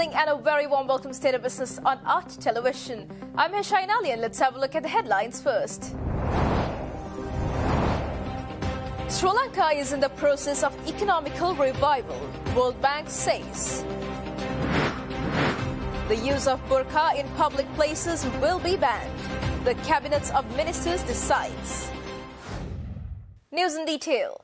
evening and a very warm welcome to State of Business on Art Television. I'm Heshain Ali and let's have a look at the headlines first. Sri Lanka is in the process of economical revival, World Bank says. The use of burqa in public places will be banned. The Cabinet of Ministers decides. News in detail.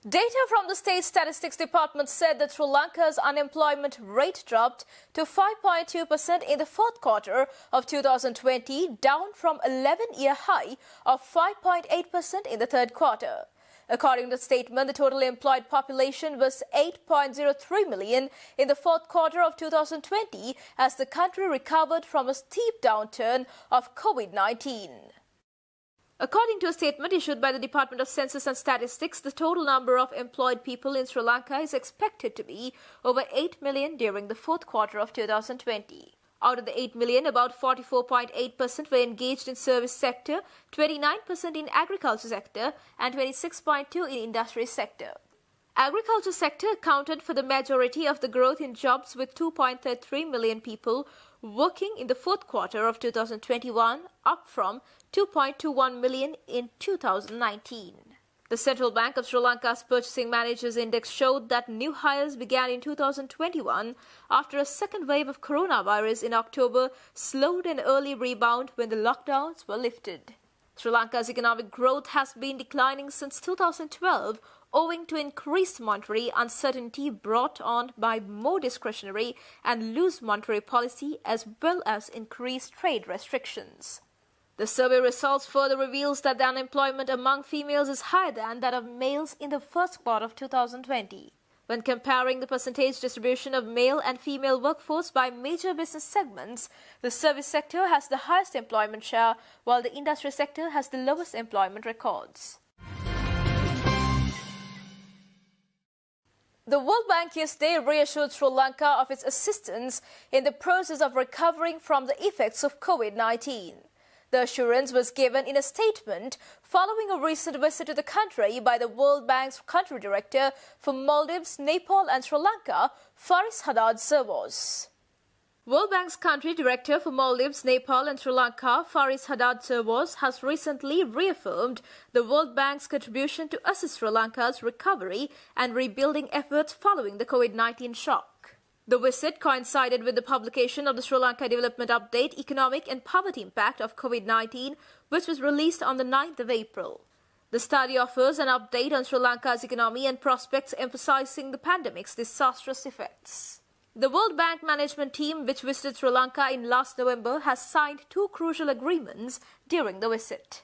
Data from the State Statistics Department said that Sri Lanka's unemployment rate dropped to 5.2% in the fourth quarter of 2020, down from 11-year high of 5.8% in the third quarter. According to the statement, the total employed population was 8.03 million in the fourth quarter of 2020 as the country recovered from a steep downturn of COVID-19. According to a statement issued by the Department of Census and Statistics, the total number of employed people in Sri Lanka is expected to be over 8 million during the fourth quarter of 2020. Out of the 8 million, about 44.8% were engaged in service sector, 29% in agriculture sector, and 26.2% in industry sector. Agriculture sector accounted for the majority of the growth in jobs with 2.33 million people working in the fourth quarter of 2021, up from 2.21 million in 2019. The Central Bank of Sri Lanka's Purchasing Managers Index showed that new hires began in 2021 after a second wave of coronavirus in October slowed an early rebound when the lockdowns were lifted. Sri Lanka's economic growth has been declining since 2012 owing to increased monetary uncertainty brought on by more discretionary and loose monetary policy as well as increased trade restrictions. The survey results further reveals that the unemployment among females is higher than that of males in the first quarter of 2020. When comparing the percentage distribution of male and female workforce by major business segments, the service sector has the highest employment share, while the industry sector has the lowest employment records. The World Bank yesterday reassured Sri Lanka of its assistance in the process of recovering from the effects of COVID-19. The assurance was given in a statement following a recent visit to the country by the World Bank's country director for Maldives, Nepal and Sri Lanka, Faris Haddad Servos. World Bank's country director for Maldives, Nepal and Sri Lanka, Faris Haddad Servos, has recently reaffirmed the World Bank's contribution to assist Sri Lanka's recovery and rebuilding efforts following the COVID-19 shock. The visit coincided with the publication of the Sri Lanka Development Update, Economic and Poverty Impact of COVID-19, which was released on the 9th of April. The study offers an update on Sri Lanka's economy and prospects, emphasizing the pandemic's disastrous effects. The World Bank management team, which visited Sri Lanka in last November, has signed two crucial agreements during the visit.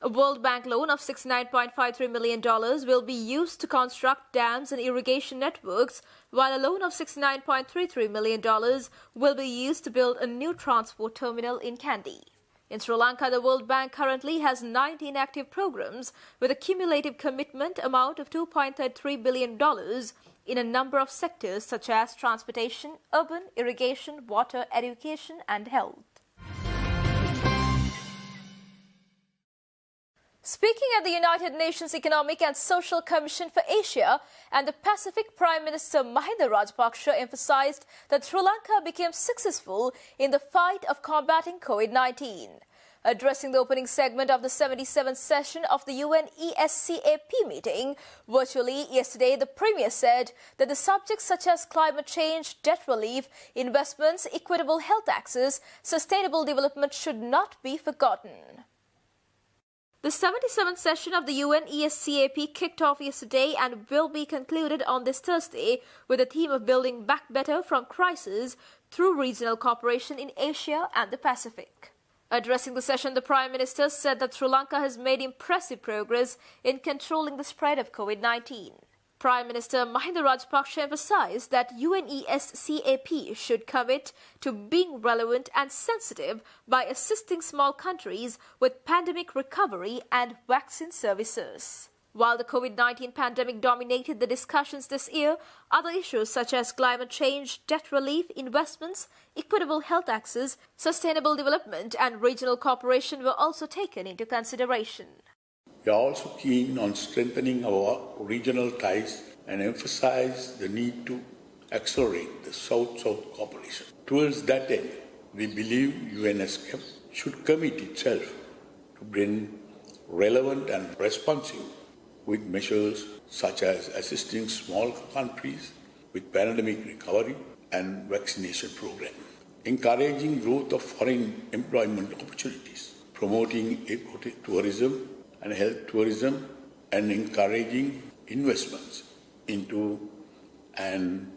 A World Bank loan of $69.53 million will be used to construct dams and irrigation networks, while a loan of $69.33 million will be used to build a new transport terminal in Kandy. In Sri Lanka, the World Bank currently has 19 active programs with a cumulative commitment amount of $2.33 billion in a number of sectors such as transportation, urban, irrigation, water, education and health. Speaking at the United Nations Economic and Social Commission for Asia and the Pacific, Prime Minister Mahinda Rajapaksa emphasized that Sri Lanka became successful in the fight of combating COVID-19. Addressing the opening segment of the 77th session of the UNESCAP meeting virtually yesterday, the Premier said that the subjects such as climate change, debt relief, investments, equitable health access, sustainable development should not be forgotten. The 77th session of the UNESCAP kicked off yesterday and will be concluded on this Thursday with the theme of building back better from crisis through regional cooperation in Asia and the Pacific. Addressing the session, the Prime Minister said that Sri Lanka has made impressive progress in controlling the spread of COVID-19. Prime Minister Mahinda Rajapaksa emphasized that UNESCAP should commit to being relevant and sensitive by assisting small countries with pandemic recovery and vaccine services. While the COVID-19 pandemic dominated the discussions this year, other issues such as climate change, debt relief, investments, equitable health access, sustainable development and regional cooperation were also taken into consideration. We are also keen on strengthening our regional ties and emphasize the need to accelerate the South-South cooperation. Towards that end, we believe UNSCAP should commit itself to bring relevant and responsive with measures such as assisting small countries with pandemic recovery and vaccination program, encouraging growth of foreign employment opportunities, promoting ecotourism and health tourism, and encouraging investments into and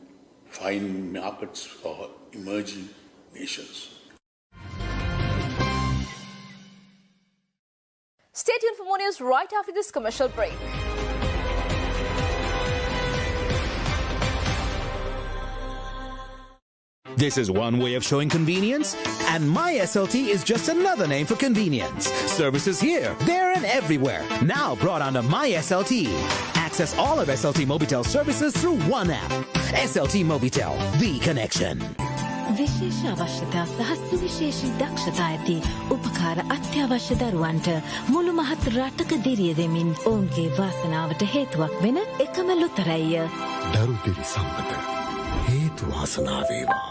find markets for emerging nations. Stay tuned for more news right after this commercial break. This is one way of showing convenience, and MySLT is just another name for convenience. Services here, there, and everywhere. Now brought onto MySLT. Access all of SLT Mobitel services through one app. SLT Mobitel, the connection. විශේෂ අවශ්‍යතා සහ සුවිශේෂී දක්ෂතා ඇති උපකාර අත්‍යවශ්‍ය දරුවන්ට මුළු මහත් රටක දිරිය දෙමින් ඔවුන්ගේ වාසනාවට හේතුවක් වෙන එකම ලොතරැයිය. දරු දිරි සම්පත හේතු වාසනා වේවා.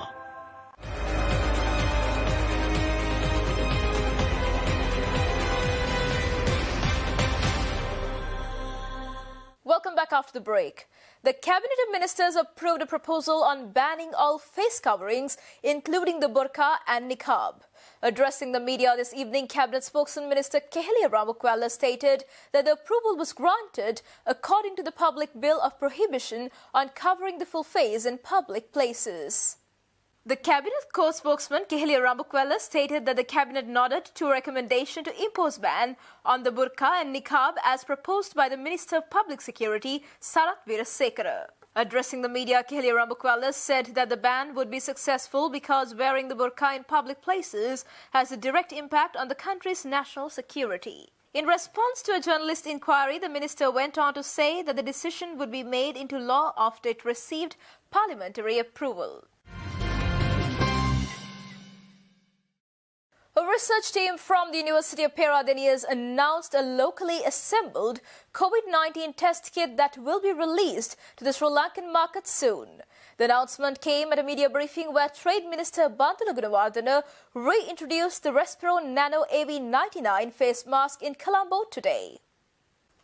Welcome back after the break. The Cabinet of Ministers approved a proposal on banning all face coverings, including the burqa and niqab. Addressing the media this evening, Cabinet spokesman Minister Kehelia Ramokwala stated that the approval was granted according to the Public Bill of Prohibition on covering the full face in public places. The Cabinet co-spokesman Kehelia Ramokwala stated that the Cabinet nodded to a recommendation to impose ban on the burqa and niqab as proposed by the Minister of Public Security, Sarath Weerasekara. Addressing the media, Kehelia Ramokwala said that the ban would be successful because wearing the burqa in public places has a direct impact on the country's national security. In response to a journalist inquiry, the minister went on to say that the decision would be made into law after it received parliamentary approval. A research team from the University of Peradeniya has announced a locally assembled COVID-19 test kit that will be released to the Sri Lankan market soon. The announcement came at a media briefing where Trade Minister Bantula Gunawardena reintroduced the Respiro Nano AV99 face mask in Colombo today.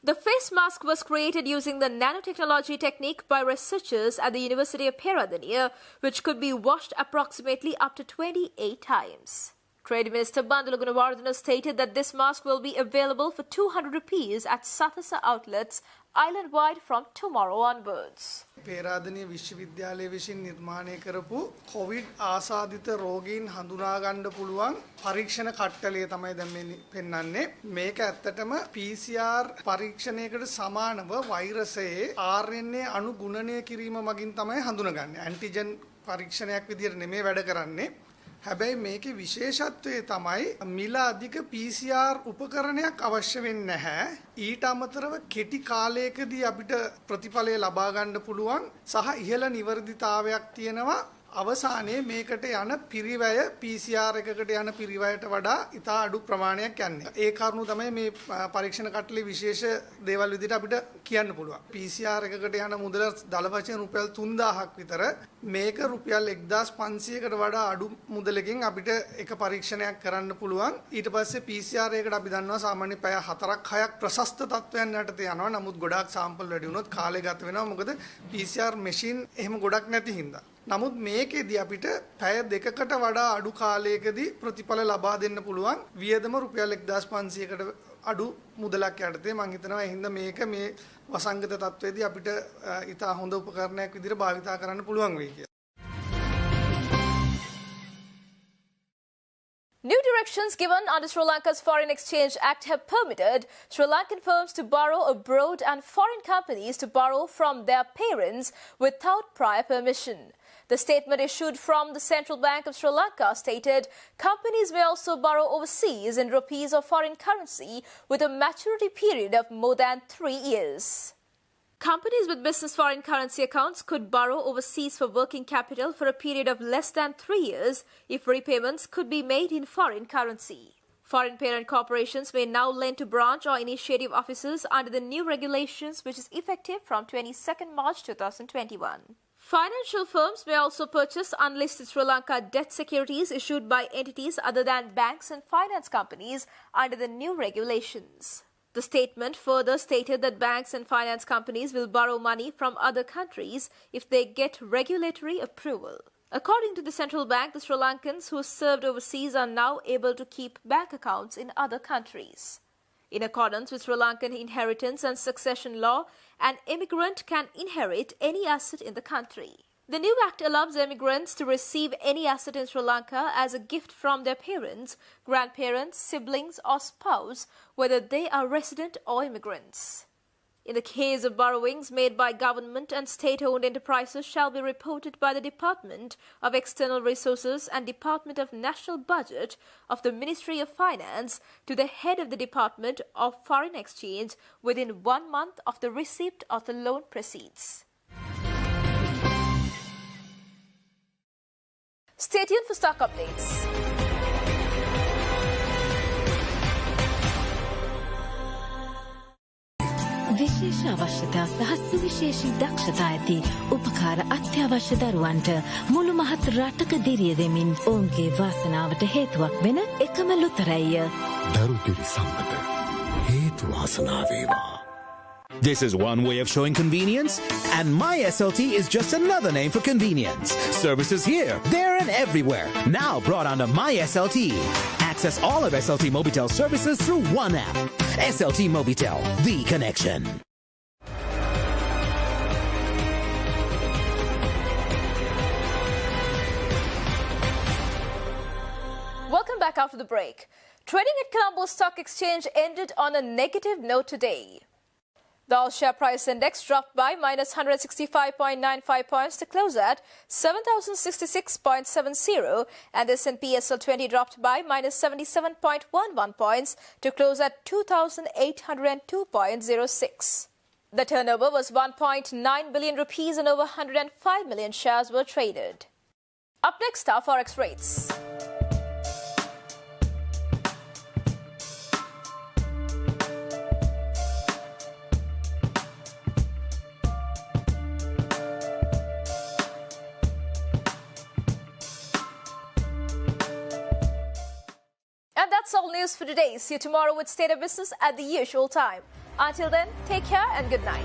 The face mask was created using the nanotechnology technique by researchers at the University of Peradeniya, which could be washed approximately up to 28 times. Trade Minister Bantula Gunawardena stated that this mask will be available for 200 rupees at Sathasa outlets island-wide from tomorrow onwards. Peradeniya විශ්වවිද්‍යාලය විසින් නිර්මාණය කරපු Covid ආසාදිත රෝගීන් හඳුනා ගන්න පුළුවන් පරීක්ෂණ කට්ටලය තමයි දැන් මේ පෙන්වන්නේ. මේක ඇත්තටම PCR පරීක්ෂණයකට සමානව වෛරසයේ RNA අණු ගුණනය කිරීම මගින් තමයි හඳුනගන්නේ. ඇන්ටිජන් පරීක්ෂණයක් විදියට නෙමෙයි වැඩ කරන්නේ. හැබැයි මේකේ විශේෂත්වය තමයි මිල අධික PCR උපකරණයක් අවශ්‍ය වෙන්නේ නැහැ. ඊට අමතරව කෙටි කාලයකදී අපිට ප්‍රතිඵලය ලබා ගන්න පුළුවන් සහ ඉහළ නිවර්දිතාවයක් තියෙනවා. අවසානයේ මේකට යන පිරිවැය PCR එකකට යන පිරිවැයට වඩා ඉතා අඩු ප්‍රමාණයක් යන්නේ. ඒ කරුණු තමයි මේ පරීක්ෂණ කට්ටලේ විශේෂ දේවල් විදිහට අපිට කියන්න පුළුවන්. PCR එකකට යන මුදල දල වශයෙන් රුපියල් 3000ක් විතර මේක රුපියල් 1500කට වඩා අඩු මුදලකින් අපිට එක පරීක්ෂණයක් කරන්න පුළුවන්. ඊට පස්සේ PCR එකකට අපි දන්නවා සාමාන්‍ය පැය 4ක් 6ක් ප්‍රශස්ත තත්වයන් යටතේ යනවා. නමුත් ගොඩාක් සාම්පල් වැඩි වුණොත් කාලය ගත වෙනවා. මොකද PCR මැෂින් එහෙම ගොඩක් නැති හින්දා. නමුත් මේකෙදී අපිට පැය දෙකකට වඩා අඩු කාලයකදී ප්‍රතිඵල ලබා දෙන්න පුළුවන් වියදම රුපියල් 1500කට අඩු මුදලක් යටතේ මම හිතනවා එහෙනම් මේක මේ වසංගත තත්ත්වයේදී අපිට ඉතා හොඳ උපකරණයක් විදිහට භාවිතා කරන්න පුළුවන් වෙයි කියලා. New directions given under Sri Lanka's Foreign Exchange Act have permitted Sri Lankan firms to borrow abroad and foreign companies to borrow from their parents without prior permission. The statement issued from the Central Bank of Sri Lanka stated companies may also borrow overseas in rupees or foreign currency with a maturity period of more than 3 years. Companies with business foreign currency accounts could borrow overseas for working capital for a period of less than 3 years if repayments could be made in foreign currency. Foreign parent corporations may now lend to branch or initiative offices under the new regulations, which is effective from 22nd March 2021. Financial firms may also purchase unlisted Sri Lanka debt securities issued by entities other than banks and finance companies under the new regulations. The statement further stated that banks and finance companies will borrow money from other countries if they get regulatory approval. According to the central bank, the Sri Lankans who served overseas are now able to keep bank accounts in other countries. In accordance with Sri Lankan inheritance and succession law, an immigrant can inherit any asset in the country. The new act allows immigrants to receive any asset in Sri Lanka as a gift from their parents, grandparents, siblings or spouse, whether they are resident or immigrants. In the case of borrowings made by government and state-owned enterprises shall be reported by the Department of External Resources and Department of National Budget of the Ministry of Finance to the head of the Department of Foreign Exchange within 1 month of the receipt of the loan proceeds. Stay tuned for stock updates. විශේෂ අවශ්‍යතා සහ සුවිශේෂී දක්ෂතා ඇති උපකාර අත්‍යවශ්‍ය දරුවන්ට මුළු මහත් රටක දිරිය දෙමින් ඔවුන්ගේ වාසනාවට හේතුවක් වෙන එකම ලුතරැයිය. දරු පිරිසම්පත හේතු වාසනා වේවා. This is one way of showing convenience, and My SLT is just another name for convenience. Services here, there, and everywhere. Now brought under My SLT. Access all of SLT Mobitel services through one app. SLT Mobitel, the connection. Welcome back after the break. Trading at Colombo Stock Exchange ended on a negative note today. The all-share price index dropped by minus 165.95 points to close at 7,066.70, and the S&P SL20 dropped by minus 77.11 points to close at 2,802.06. The turnover was 1.9 billion rupees and over 105 million shares were traded. Up next are Forex rates. And that's all news for today. See you tomorrow with State of Business at the usual time. Until then, take care and good night.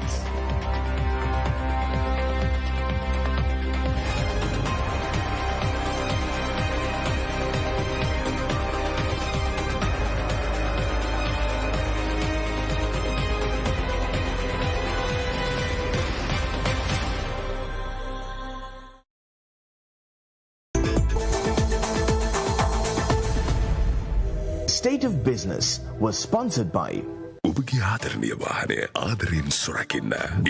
State of Business was sponsored by ඔබගේ ආදරණීය වාහනය ආදරයෙන් සුරකින්න